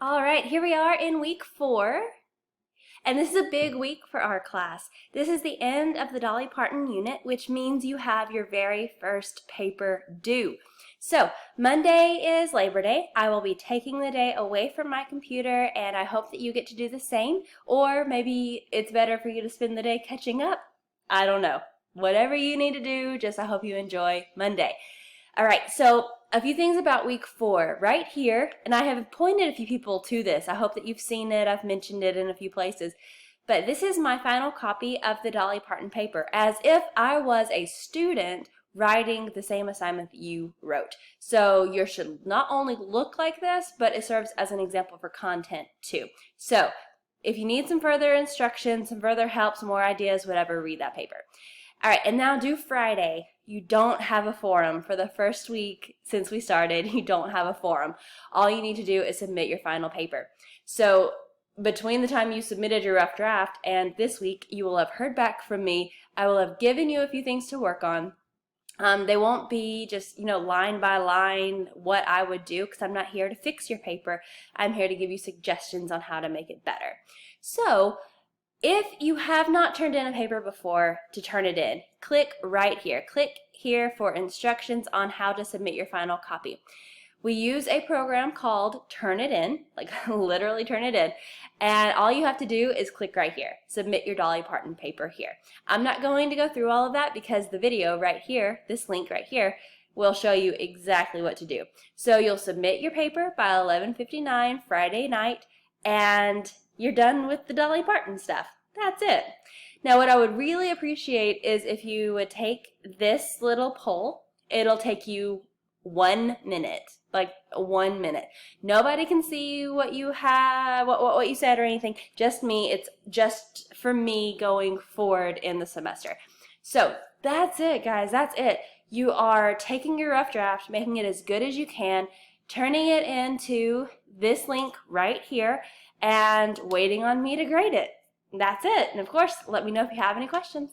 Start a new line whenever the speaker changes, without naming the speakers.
All right, here we are in week 4, and this is a big week for our class. This is the end of the Dolly Parton unit, which means you have your very first paper due. So Monday is Labor Day. I will be taking the day away from my computer, and I hope that you get to do the same, or maybe it's better for you to spend the day catching up. I don't know. Whatever you need to do, just I hope you enjoy Monday. All right, so a few things about week 4 right here, and I have pointed a few people to this. I hope that you've seen it. I've mentioned it in a few places. But this is my final copy of the Dolly Parton paper, as if I was a student writing the same assignment that you wrote. So yours should not only look like this, but it serves as an example for content too. So if you need some further instructions, some further help, some more ideas, whatever, read that paper. All right, and now due Friday. You don't have a forum for the first week since we started. You don't have a forum. All you need to do is submit your final paper. So between the time you submitted your rough draft and this week, you will have heard back from me. I will have given you a few things to work on. They won't be just, line by line what I would do, because I'm not here to fix your paper. I'm here to give you suggestions on how to make it better. So if you have not turned in a paper before, to turn it in, click right here. Click here for instructions on how to submit your final copy. We use a program called Turnitin, like literally Turnitin, and all you have to do is click right here. Submit your Dolly Parton paper here. I'm not going to go through all of that because the video right here, this link right here, will show you exactly what to do. So you'll submit your paper by 11:59 Friday night, and you're done with the Dolly Parton stuff. That's it. Now, what I would really appreciate is if you would take this little poll. It'll take you 1 minute, like 1 minute. Nobody can see what you have, what you said or anything. Just me. It's just for me going forward in the semester. So that's it, guys. That's it. You are taking your rough draft, making it as good as you can, turning it into this link right here, and waiting on me to grade it. That's it. And of course, let me know if you have any questions.